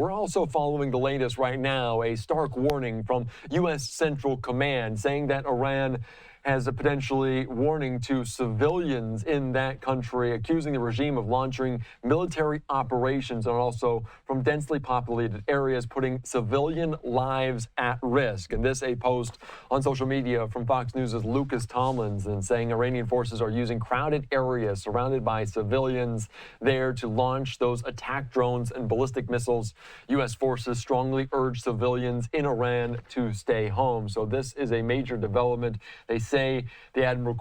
We're also following the latest right now, a stark warning from U.S. Central Command saying that Iran has a potentially warning to civilians in that country, accusing the regime of launching military operations and also from densely populated areas, putting civilian lives at risk. And this, a post on social media from Fox News' Lucas Tomlinson saying Iranian forces are using crowded areas surrounded by civilians there to launch those attack drones and ballistic missiles. U.S. forces strongly urge civilians in Iran to stay home. So this is a major development. They say the Admiral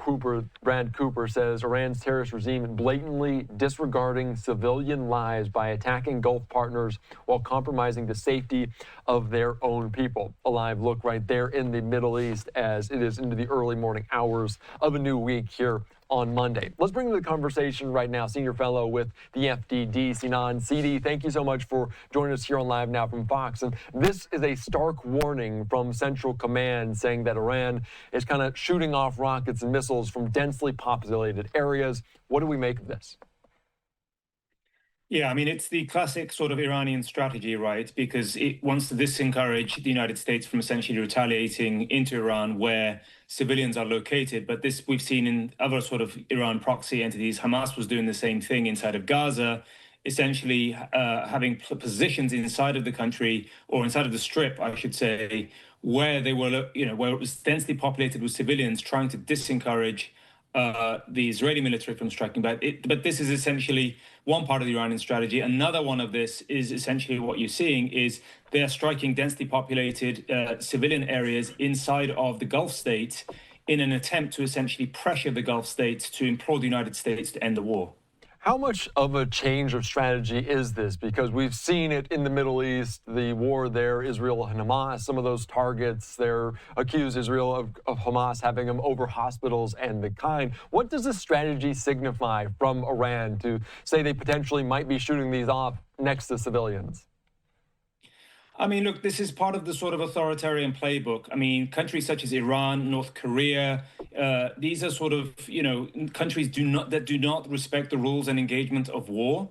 Brad Cooper says Iran's terrorist regime blatantly disregarding civilian lives by attacking Gulf partners while compromising the safety of their own people. A live look right there in the Middle East as it is into the early morning hours of a new week here on Monday. Let's bring the conversation right now, senior fellow with the FDD, Sinan Ciddi. Thank you so much for joining us here on Live Now from Fox. And this is a stark warning from Central Command saying that Iran is kind of shooting off rockets and missiles from densely populated areas. What do we make of this? Yeah, I mean, it's the classic sort of Iranian strategy, right? Because it wants to discourage the United States from essentially retaliating into Iran where civilians are located. But this we've seen in other sort of Iran proxy entities. Hamas was doing the same thing inside of Gaza, essentially having positions inside of the country or inside of the strip, I should say, where they were, where it was densely populated with civilians, trying to discourage the Israeli military from striking back. But this is essentially one part of the Iranian strategy. Another one of this is essentially what you're seeing is they're striking densely populated civilian areas inside of the Gulf states in an attempt to essentially pressure the Gulf states to implore the United States to end the war. How much of a change of strategy is this? Because we've seen it in the Middle East, the war there, Israel and Hamas, some of those targets, they're accused Israel of Hamas having them over hospitals and the kind. What does this strategy signify from Iran to say they potentially might be shooting these off next to civilians? I mean, look, this is part of the sort of authoritarian playbook. I mean, countries such as Iran, North Korea, these are sort of, countries that do not respect the rules and engagement of war,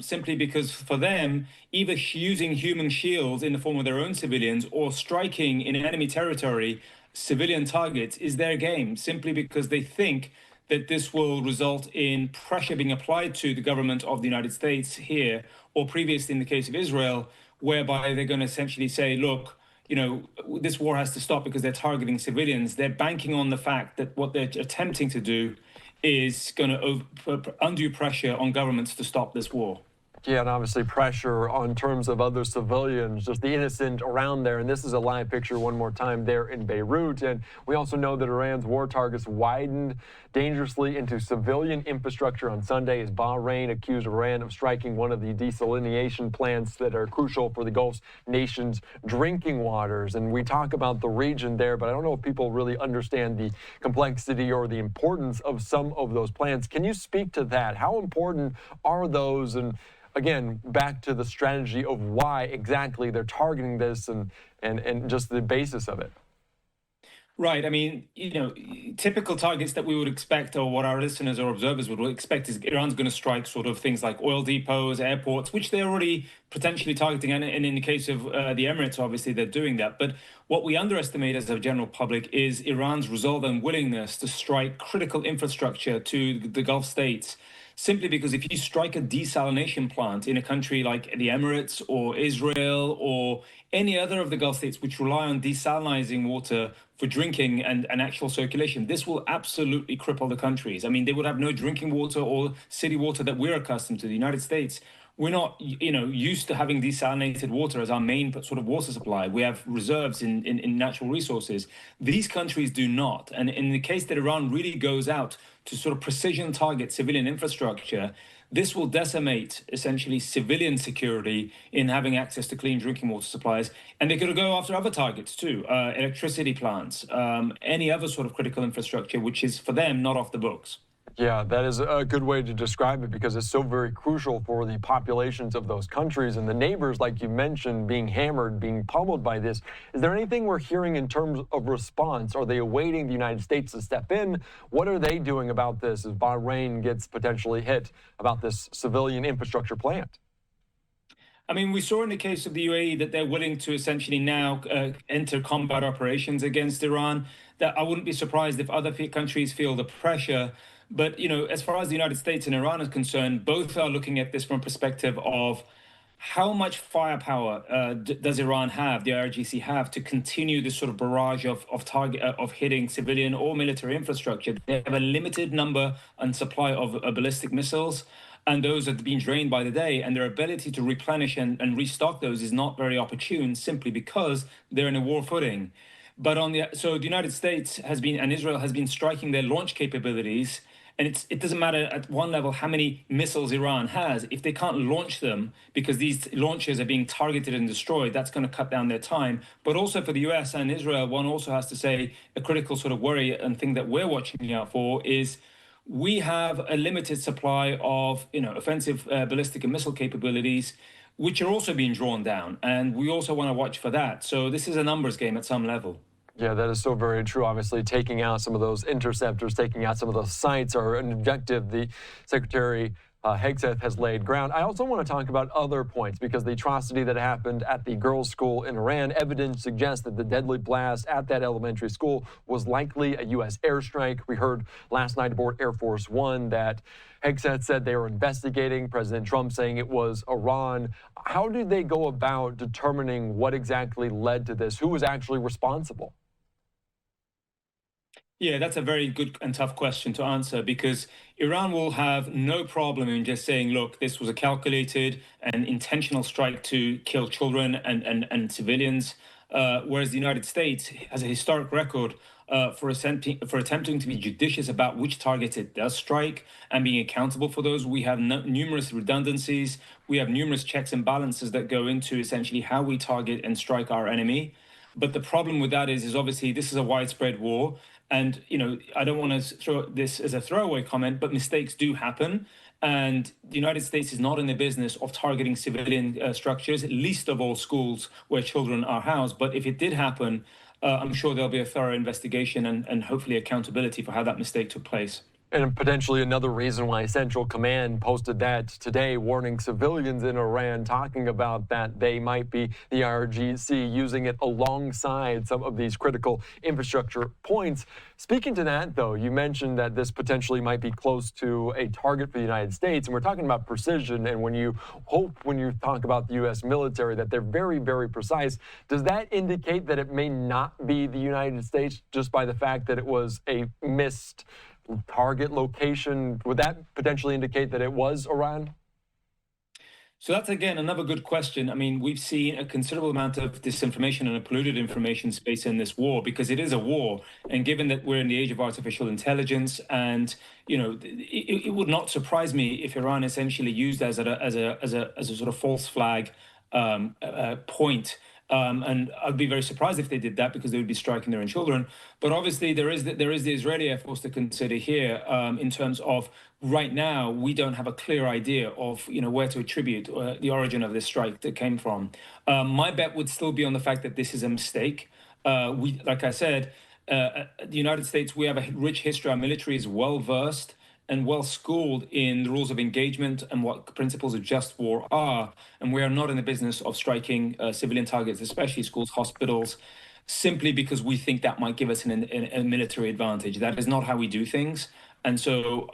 simply because for them, either using human shields in the form of their own civilians or striking in enemy territory civilian targets is their game, simply because they think that this will result in pressure being applied to the government of the United States here, or previously in the case of Israel, whereby they're going to essentially say, look, this war has to stop because they're targeting civilians. They're banking on the fact that what they're attempting to do is going to put undue pressure on governments to stop this war. Yeah, and obviously pressure on terms of other civilians, just the innocent around there. And this is a live picture one more time there in Beirut. And we also know that Iran's war targets widened dangerously into civilian infrastructure on Sunday as Bahrain accused Iran of striking one of the desalination plants that are crucial for the Gulf nation's drinking waters. And we talk about the region there, but I don't know if people really understand the complexity or the importance of some of those plants. Can you speak to that? How important are those? And again, back to the strategy of why exactly they're targeting this and just the basis of it. Right. I mean, typical targets that we would expect, or what our listeners or observers would expect, is Iran's going to strike sort of things like oil depots, airports, which they're already potentially targeting. And in the case of the Emirates, obviously, they're doing that. But what we underestimate as a general public is Iran's resolve and willingness to strike critical infrastructure to the Gulf states. Simply because if you strike a desalination plant in a country like the Emirates or Israel or any other of the Gulf states which rely on desalinizing water for drinking and actual circulation, this will absolutely cripple the countries. I mean, they would have no drinking water or city water that we're accustomed to. The United States, we're not, used to having desalinated water as our main sort of water supply. We have reserves in natural resources. These countries do not. And in the case that Iran really goes out to sort of precision target civilian infrastructure, this will decimate essentially civilian security in having access to clean drinking water supplies. And they're going to go after other targets too, electricity plants, any other sort of critical infrastructure, which is for them not off the books. Yeah, that is a good way to describe it because it's so very crucial for the populations of those countries and the neighbors, like you mentioned, being hammered, being pummeled by this. Is there anything we're hearing in terms of response? Are they awaiting the United States to step in? What are they doing about this as Bahrain gets potentially hit about this civilian infrastructure plant? I mean, we saw in the case of the UAE that they're willing to essentially now enter combat operations against Iran. That I wouldn't be surprised if other countries feel the pressure. But as far as the United States and Iran is concerned, both are looking at this from a perspective of how much firepower does Iran have, the IRGC have, to continue this sort of barrage of target of hitting civilian or military infrastructure? They have a limited number and supply of ballistic missiles, and those are being drained by the day. And their ability to replenish and restock those is not very opportune, simply because they're in a war footing. But so the United States has been, and Israel has been, striking their launch capabilities. And it doesn't matter at one level how many missiles Iran has. If they can't launch them because these launches are being targeted and destroyed, that's going to cut down their time. But also for the U.S. and Israel, one also has to say a critical sort of worry and thing that we're watching out for is we have a limited supply of offensive ballistic and missile capabilities, which are also being drawn down. And we also want to watch for that. So this is a numbers game at some level. Yeah, that is so very true. Obviously, taking out some of those interceptors, taking out some of those sites are an objective the Secretary Hegseth has laid ground. I also want to talk about other points because the atrocity that happened at the girls' school in Iran, evidence suggests that the deadly blast at that elementary school was likely a U.S. airstrike. We heard last night aboard Air Force One that Hegseth said they were investigating, President Trump saying it was Iran. How did they go about determining what exactly led to this? Who was actually responsible? Yeah, that's a very good and tough question to answer, because Iran will have no problem in just saying, look, this was a calculated and intentional strike to kill children and civilians, whereas the United States has a historic record for attempting to be judicious about which targets it does strike and being accountable for those. We have numerous redundancies. We have numerous checks and balances that go into essentially how we target and strike our enemy. But the problem with that is obviously this is a widespread war. And, I don't want to throw this as a throwaway comment, but mistakes do happen. And the United States is not in the business of targeting civilian structures, least of all schools where children are housed. But if it did happen, I'm sure there'll be a thorough investigation and hopefully accountability for how that mistake took place. And potentially another reason why Central Command posted that today, warning civilians in Iran, talking about that they might be, the IRGC, using it alongside some of these critical infrastructure points. Speaking to that, though, you mentioned that this potentially might be close to a target for the United States, and we're talking about precision. And when you talk about the U.S. military, that they're very, very precise, does that indicate that it may not be the United States just by the fact that it was a missed target location? Would that potentially indicate that it was Iran? So that's, again, another good question. I mean, we've seen a considerable amount of disinformation and a polluted information space in this war, because it is a war. And given that we're in the age of artificial intelligence, and it would not surprise me if Iran essentially used as a sort of false flag point. And I'd be very surprised if they did that, because they would be striking their own children. But obviously, there is the Israeli Air Force to consider here, in terms of right now, we don't have a clear idea of where to attribute the origin of this strike that came from. My bet would still be on the fact that this is a mistake. Like I said, the United States, we have a rich history. Our military is well versed and well schooled in the rules of engagement and what principles of just war are. And we are not in the business of striking civilian targets, especially schools, hospitals, simply because we think that might give us a military advantage. That is not how we do things. And so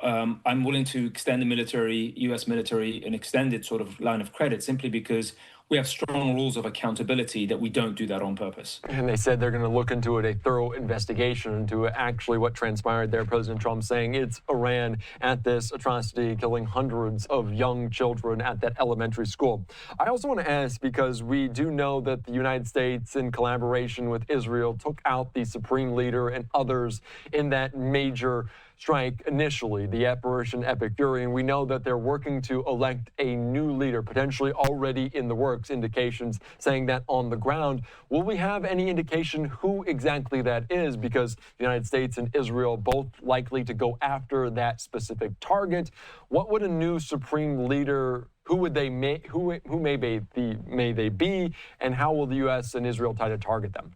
I'm willing to extend the U.S. military, an extended sort of line of credit, simply because we have strong rules of accountability that we don't do that on purpose. And they said they're going to look into it, a thorough investigation into actually what transpired there. President Trump saying it's Iran at this atrocity, killing hundreds of young children at that elementary school. I also want to ask, because we do know that the United States, in collaboration with Israel, took out the supreme leader and others in that major strike initially, the Operation Epic Fury, and we know that they're working to elect a new leader, potentially already in the works, indications saying that on the ground. Will we have any indication who exactly that is? Because the United States and Israel both likely to go after that specific target. What would a new supreme leader, who may they be, and how will the U.S. and Israel try to target them?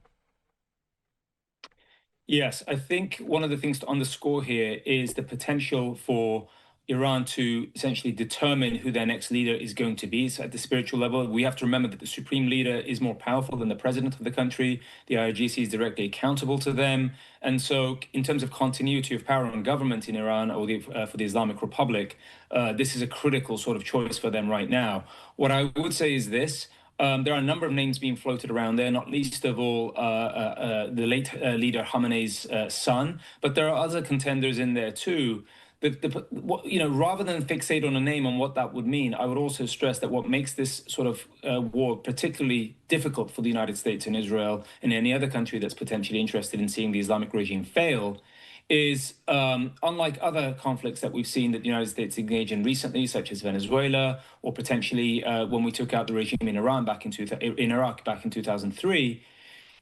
Yes, I think one of the things to underscore here is the potential for Iran to essentially determine who their next leader is going to be. So at the spiritual level, we have to remember that the supreme leader is more powerful than the president of the country. The IRGC is directly accountable to them. And so in terms of continuity of power and government in Iran or for the Islamic Republic, this is a critical sort of choice for them right now. What I would say is this. There are a number of names being floated around there, not least of all the late leader Khamenei's son, but there are other contenders in there too. Rather than fixate on a name and what that would mean, I would also stress that what makes this sort of war particularly difficult for the United States and Israel and any other country that's potentially interested in seeing the Islamic regime fail is unlike other conflicts that we've seen that the United States engaged in recently, such as Venezuela, or potentially when we took out the regime in Iraq back in 2003.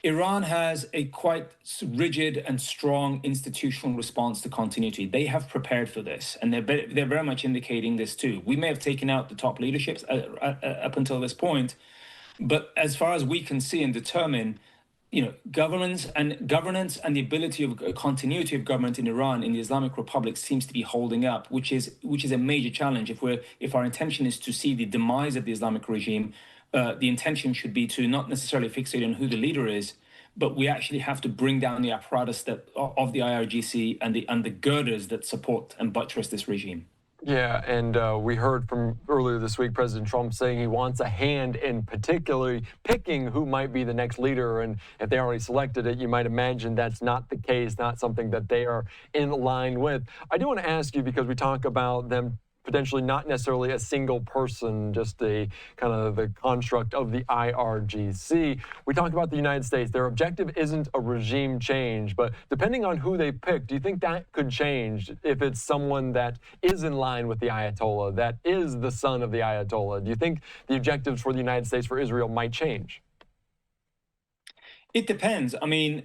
Iran has a quite rigid and strong institutional response to continuity. They have prepared for this, and they're very much indicating this too. We may have taken out the top leaderships up until this point, but as far as we can see and determine, governance and the ability of continuity of government in Iran, in the Islamic Republic, seems to be holding up, which is a major challenge. If our intention is to see the demise of the Islamic regime, the intention should be to not necessarily fixate on who the leader is, but we actually have to bring down the apparatus of the IRGC and the girders that support and buttress this regime. Yeah, and we heard from earlier this week President Trump saying he wants a hand in particularly picking who might be the next leader. And if they already selected it, you might imagine that's not the case, not something that they are in line with. I do want to ask you, because we talk about them potentially not necessarily a single person, just a kind of the construct of the IRGC. We talk about the United States. Their objective isn't a regime change, but depending on who they pick, do you think that could change if it's someone that is in line with the Ayatollah, that is the son of the Ayatollah? Do you think the objectives for the United States, for Israel, might change? It depends. I mean,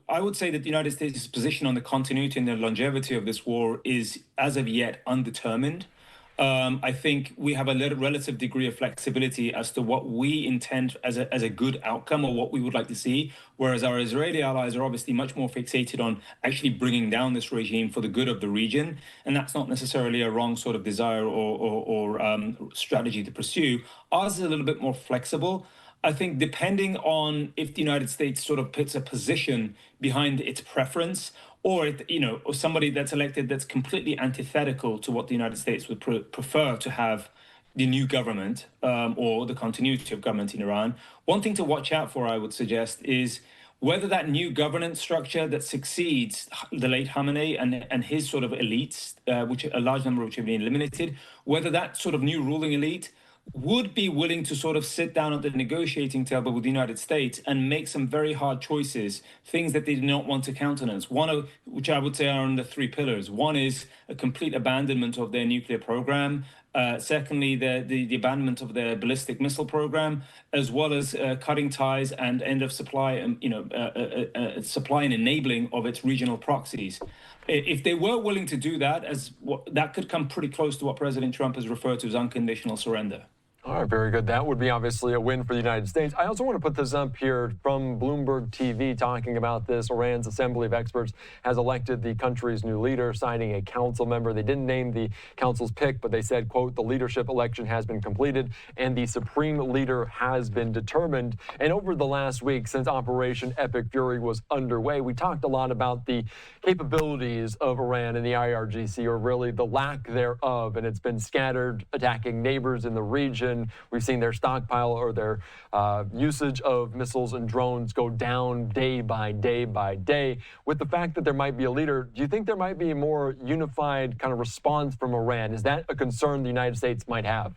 I would say that the United States' position on the continuity and the longevity of this war is, as of yet, undetermined. I think we have a relative degree of flexibility as to what we intend as a good outcome or what we would like to see, whereas our Israeli allies are obviously much more fixated on actually bringing down this regime for the good of the region. And that's not necessarily a wrong sort of desire or strategy to pursue. Ours is a little bit more flexible. I think depending on if the United States sort of puts a position behind its preference, or or somebody that's elected that's completely antithetical to what the United States would prefer to have the new government or the continuity of government in Iran. One thing to watch out for, I would suggest, is whether that new governance structure that succeeds the late Khamenei and his sort of elites, which a large number of which have been eliminated, whether that sort of new ruling elite would be willing to sort of sit down at the negotiating table with the United States and make some very hard choices, things that they do not want to countenance. One of which I would say are on the three pillars. One is a complete abandonment of their nuclear program. Secondly, the abandonment of their ballistic missile program, as well as cutting ties and end of supply and supply and enabling of its regional proxies. If they were willing to do that, that could come pretty close to what President Trump has referred to as unconditional surrender. All right, very good. That would be obviously a win for the United States. I also want to put this up here from Bloomberg TV talking about this. Iran's Assembly of Experts has elected the country's new leader, citing a council member. They didn't name the council's pick, but they said, quote, the leadership election has been completed and the supreme leader has been determined. And over the last week, since Operation Epic Fury was underway, we talked a lot about the capabilities of Iran and the IRGC, or really the lack thereof. And it's been scattered, attacking neighbors in the region. We've seen their stockpile or their usage of missiles and drones go down day by day by day. With the fact that there might be a leader, do you think there might be a more unified kind of response from Iran? Is that a concern the United States might have?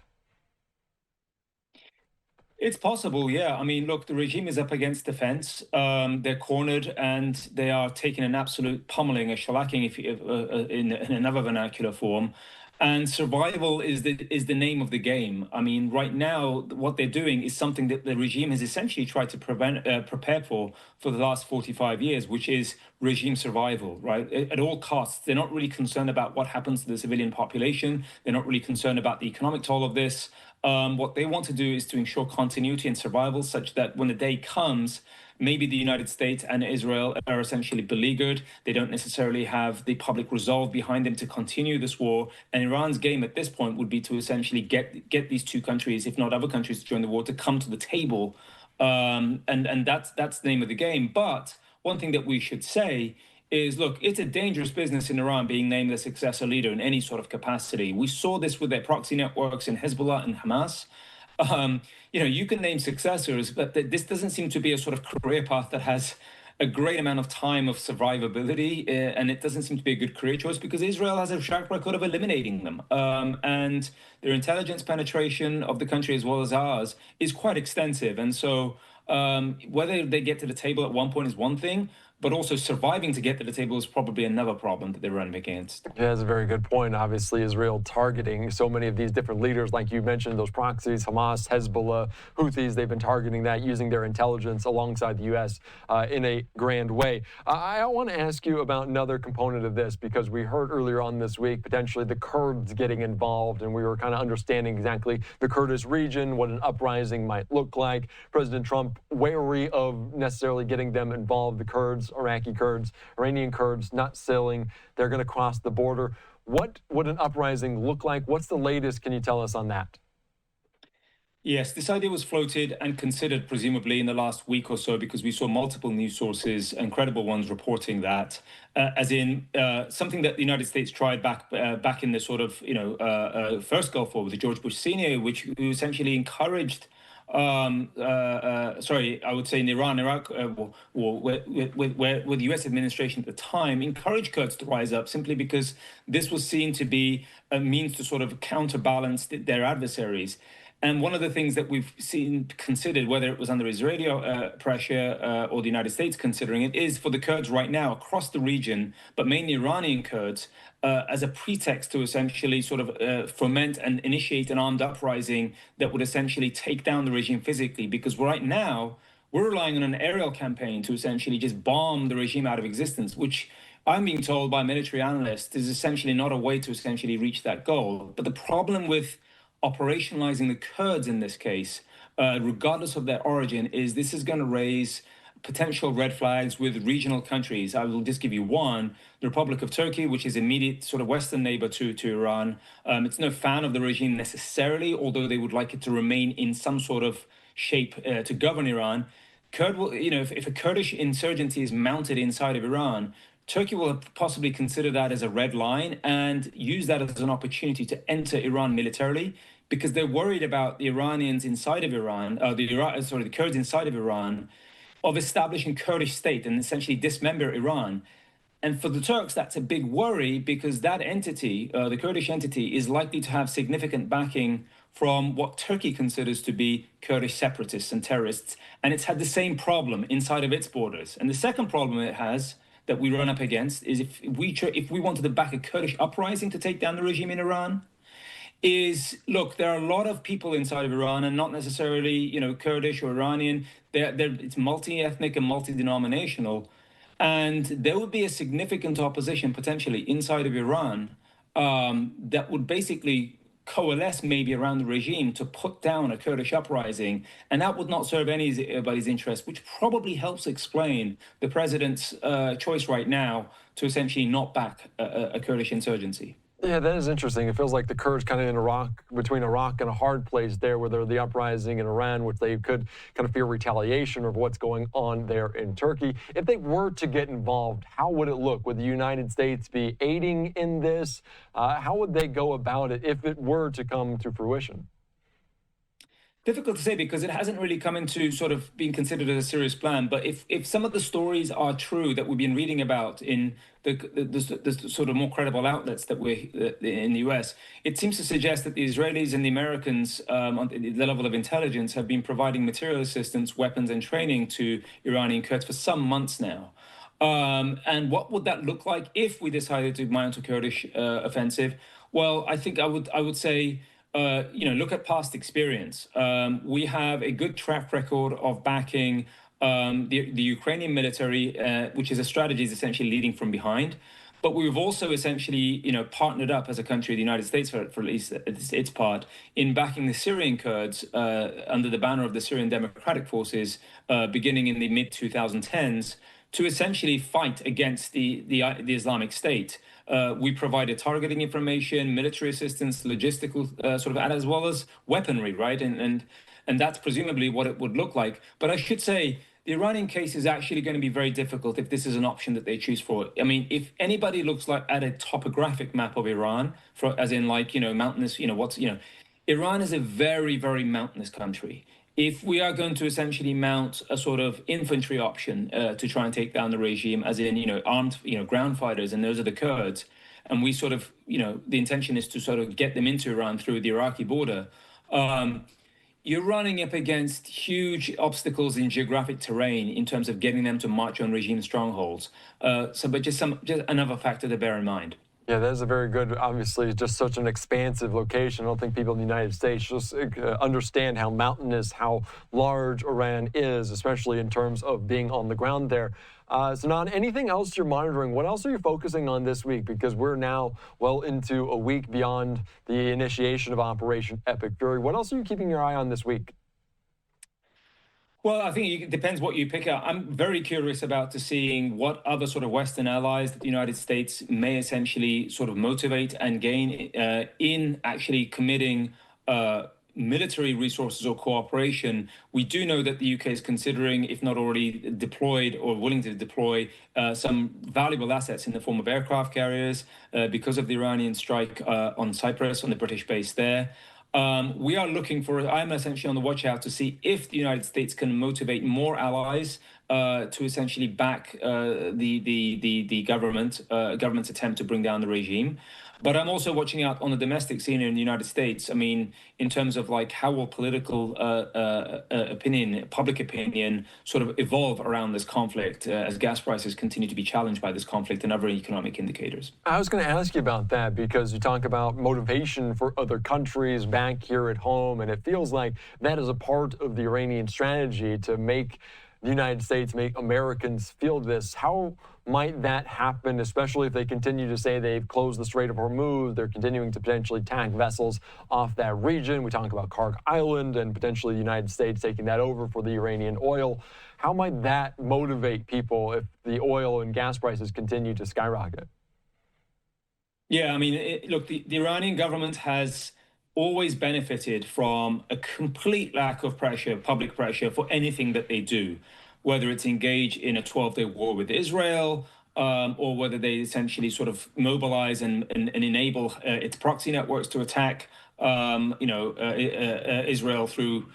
It's possible, yeah. I mean, look, the regime is up against the fence. They're cornered and they are taking an absolute pummeling, a shellacking, in another vernacular form. And survival is the name of the game. I mean, right now, what they're doing is something that the regime has essentially tried to prepare for the last 45 years, which is regime survival, right? At all costs. They're not really concerned about what happens to the civilian population. They're not really concerned about the economic toll of this. What they want to do is to ensure continuity and survival, such that when the day comes, maybe the United States and Israel are essentially beleaguered. They don't necessarily have the public resolve behind them to continue this war. And Iran's game at this point would be to essentially get these two countries, if not other countries, to join the war, to come to the table. And that's the name of the game. But one thing that we should say is, look, it's a dangerous business in Iran being named the successor leader in any sort of capacity. We saw this with their proxy networks in Hezbollah and Hamas. You can name successors, but this doesn't seem to be a sort of career path that has a great amount of time of survivability, and it doesn't seem to be a good career choice because Israel has a track record of eliminating them. And their intelligence penetration of the country, as well as ours, is quite extensive. And so whether they get to the table at one point is one thing, but also surviving to get to the table is probably another problem that they're running against. Yeah, that's a very good point. Obviously, Israel targeting so many of these different leaders, like you mentioned, those proxies, Hamas, Hezbollah, Houthis, they've been targeting that using their intelligence alongside the U.S. In a grand way. I want to ask you about another component of this, because we heard earlier on this week, potentially the Kurds getting involved, and we were kind of understanding exactly the Kurdish region, what an uprising might look like. President Trump wary of necessarily getting them involved, the Kurds, Iraqi Kurds, Iranian Kurds, not sailing. They're going to cross the border. What would an uprising look like? What's the latest? Can you tell us on that? Yes, this idea was floated and considered presumably in the last week or so, because we saw multiple news sources, incredible ones, reporting that, as in something that the United States tried back in the sort of first Gulf War with the George Bush Sr., who essentially encouraged. I would say in the Iran-Iraq war, where the U.S. administration at the time encouraged Kurds to rise up, simply because this was seen to be a means to sort of counterbalance their adversaries. And one of the things that we've seen considered, whether it was under Israeli pressure or the United States considering it, is for the Kurds right now across the region, but mainly Iranian Kurds, as a pretext to essentially sort of foment and initiate an armed uprising that would essentially take down the regime physically. Because right now, we're relying on an aerial campaign to essentially just bomb the regime out of existence, which I'm being told by military analysts is essentially not a way to essentially reach that goal. But the problem with operationalizing the Kurds in this case, regardless of their origin, is this is going to raise potential red flags with regional countries. I will just give you one: the Republic of Turkey, which is immediate sort of Western neighbor to Iran. It's no fan of the regime necessarily, although they would like it to remain in some sort of shape to govern Iran. If a Kurdish insurgency is mounted inside of Iran, Turkey will possibly consider that as a red line and use that as an opportunity to enter Iran militarily, because they're worried about the Iranians inside of Iran, the Kurds inside of Iran, of establishing Kurdish state and essentially dismember Iran. And for the Turks, that's a big worry, because that entity, the Kurdish entity, is likely to have significant backing from what Turkey considers to be Kurdish separatists and terrorists. And it's had the same problem inside of its borders. And the second problem it has that we run up against is if we wanted to back a Kurdish uprising to take down the regime in Iran, look, there are a lot of people inside of Iran, and not necessarily, Kurdish or Iranian. It's multi-ethnic and multi-denominational. And there would be a significant opposition potentially inside of Iran that would basically coalesce maybe around the regime to put down a Kurdish uprising. And that would not serve anybody's interest, which probably helps explain the president's choice right now to essentially not back a Kurdish insurgency. Yeah, that is interesting. It feels like the Kurds kind of in between a rock and a hard place there, where they're the uprising in Iran, which they could kind of fear retaliation of what's going on there in Turkey. If they were to get involved, how would it look? Would the United States be aiding in this? How would they go about it if it were to come to fruition? Difficult to say, because it hasn't really come into sort of being considered as a serious plan. But if some of the stories are true that we've been reading about in the sort of more credible outlets that we're in the U.S., it seems to suggest that the Israelis and the Americans on the level of intelligence have been providing material assistance, weapons, and training to Iranian Kurds for some months now. And what would that look like if we decided to mount a Kurdish offensive? Well, I think I would say, look at past experience. We have a good track record of backing the Ukrainian military, which is a strategy is essentially leading from behind. But we've also essentially, partnered up as a country, the United States, for at least its part, in backing the Syrian Kurds under the banner of the Syrian Democratic Forces, beginning in the mid 2010s, to essentially fight against the Islamic State. We provided targeting information, military assistance, logistical as well as weaponry, right? And that's presumably what it would look like. But I should say, the Iranian case is actually going to be very difficult if this is an option that they choose for. I mean, if anybody looks at a topographic map of Iran, as in mountainous, Iran is a very, very mountainous country. If we are going to essentially mount a sort of infantry option to try and take down the regime, as in, armed, ground fighters, and those are the Kurds, and we sort of, the intention is to sort of get them into Iran through the Iraqi border, you're running up against huge obstacles in geographic terrain in terms of getting them to march on regime strongholds. But just another factor to bear in mind. Yeah, that is a very good, obviously, just such an expansive location. I don't think people in the United States just understand how mountainous, how large Iran is, especially in terms of being on the ground there. Sinan, anything else you're monitoring? What else are you focusing on this week? Because we're now well into a week beyond the initiation of Operation Epic Fury. What else are you keeping your eye on this week? Well, I think it depends what you pick up. I'm very curious about seeing what other sort of Western allies that the United States may essentially sort of motivate and gain in actually committing military resources or cooperation. We do know that the UK is considering, if not already deployed or willing to deploy, some valuable assets in the form of aircraft carriers because of the Iranian strike on Cyprus, on the British base there. We are looking for, I'm essentially on the watch out to see if the United States can motivate more allies to essentially back the government's attempt to bring down the regime. But I'm also watching out on the domestic scene in the United States. I mean, in terms of how will political opinion, public opinion, sort of evolve around this conflict as gas prices continue to be challenged by this conflict and other economic indicators. I was going to ask you about that because you talk about motivation for other countries back here at home, and it feels like that is a part of the Iranian strategy to make the United States, make Americans feel this. How might that happen, especially if they continue to say they've closed the Strait of Hormuz, they're continuing to potentially attack vessels off that region? We talk about Kark Island and potentially the United States taking that over for the Iranian oil. How might that motivate people if the oil and gas prices continue to skyrocket? Yeah, I mean, look, the Iranian government has always benefited from a complete lack of pressure, public pressure, for anything that they do, whether it's engage in a 12-day war with Israel, or whether they essentially sort of mobilize and enable its proxy networks to attack, Israel through,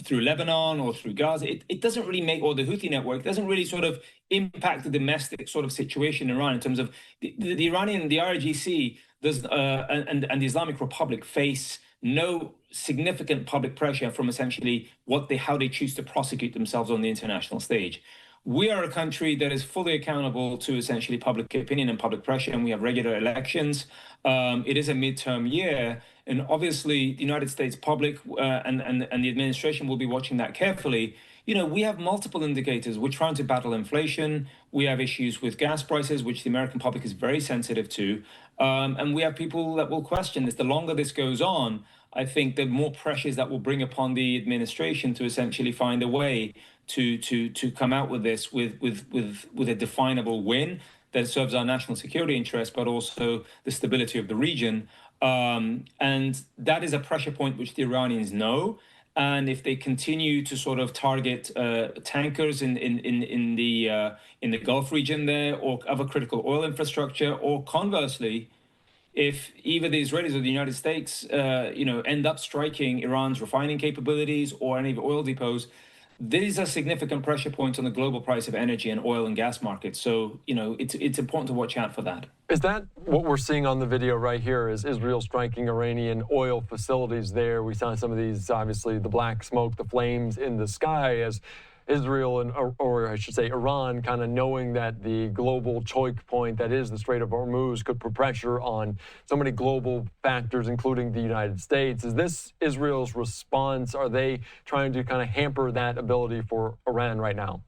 through Lebanon or through Gaza. It doesn't really make, or the Houthi network doesn't really sort of impact the domestic sort of situation in Iran in terms of the Iranian, the IRGC does, and the Islamic Republic face no significant public pressure from essentially how they choose to prosecute themselves on the international stage. We are a country that is fully accountable to essentially public opinion and public pressure, and we have regular elections. It is a midterm year, and obviously the United States public and the administration will be watching that carefully. We have multiple indicators. We're trying to battle inflation. We have issues with gas prices, which the American public is very sensitive to. And we have people that will question this. The longer this goes on, I think the more pressures that will bring upon the administration to essentially find a way to come out with this with a definable win that serves our national security interests, but also the stability of the region. And that is a pressure point which the Iranians know. And if they continue to sort of target tankers in the Gulf region there, or other critical oil infrastructure, or conversely, if either the Israelis or the United States, end up striking Iran's refining capabilities or any of the oil depots, these are significant pressure points on the global price of energy and oil and gas markets. So, it's important to watch out for that. Is that what we're seeing on the video right here? Is Israel striking Iranian oil facilities there? We saw some of these, obviously, the black smoke, the flames in the sky as Israel, or I should say Iran, kind of knowing that the global choke point that is the Strait of Hormuz could put pressure on so many global factors, including the United States. Is this Israel's response? Are they trying to kind of hamper that ability for Iran right now?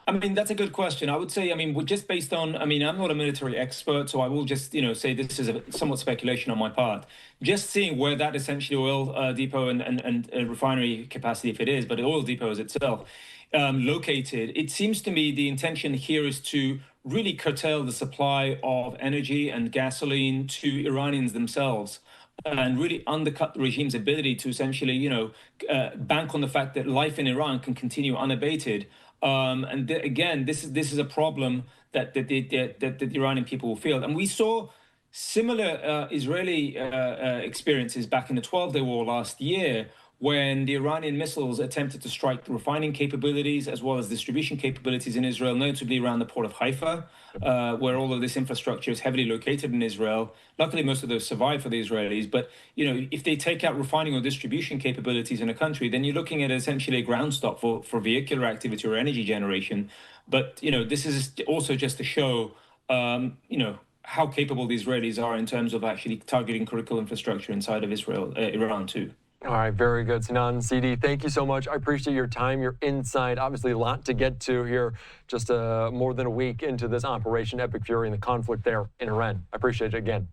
I mean, that's a good question. I would say, I mean, we're just based on, I mean, I'm not a military expert, so I will just, say this is a somewhat speculation on my part. Just seeing where that essentially oil depot and refinery capacity, if it is, but oil depots itself, located, it seems to me the intention here is to really curtail the supply of energy and gasoline to Iranians themselves and really undercut the regime's ability to essentially, bank on the fact that life in Iran can continue unabated. Again, this is a problem that the Iranian people will feel. And we saw similar Israeli experiences back in the 12-day war last year, when the Iranian missiles attempted to strike the refining capabilities as well as distribution capabilities in Israel, notably around the port of Haifa, where all of this infrastructure is heavily located in Israel. Luckily, most of those survived for the Israelis. But, if they take out refining or distribution capabilities in a country, then you're looking at essentially a ground stop for vehicular activity or energy generation. But, this is also just to show, how capable the Israelis are in terms of actually targeting critical infrastructure inside of Iran too. All right, very good. Sinan Ciddi, thank you so much. I appreciate your time, your insight. Obviously, a lot to get to here, just more than a week into this Operation Epic Fury and the conflict there in Iran. I appreciate it again.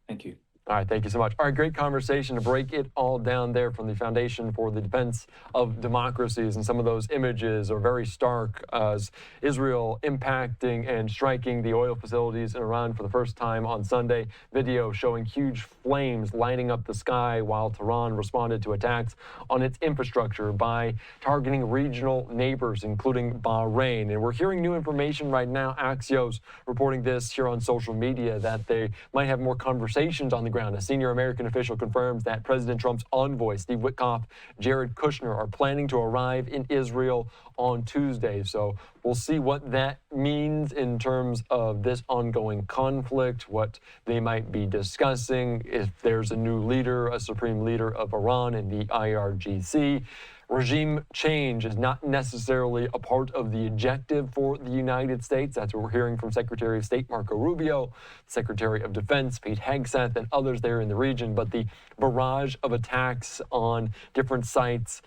Thank you. All right, thank you so much. All right, great conversation to break it all down there from the Foundation for the Defense of Democracies. And some of those images are very stark as Israel impacting and striking the oil facilities in Iran for the first time on Sunday. Video showing huge flames lighting up the sky while Tehran responded to attacks on its infrastructure by targeting regional neighbors, including Bahrain. And we're hearing new information right now. Axios reporting this here on social media that they might have more conversations on the ground. A senior American official confirms that President Trump's envoy, Steve Witkoff, Jared Kushner, are planning to arrive in Israel on Tuesday. So we'll see what that means in terms of this ongoing conflict, what they might be discussing, if there's a new leader, a supreme leader of Iran in the IRGC. Regime change is not necessarily a part of the objective for the United States. That's what we're hearing from Secretary of State Marco Rubio, Secretary of Defense Pete Hegseth, and others there in the region. But the barrage of attacks on different sites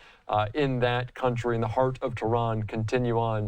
in that country, in the heart of Tehran, continue on.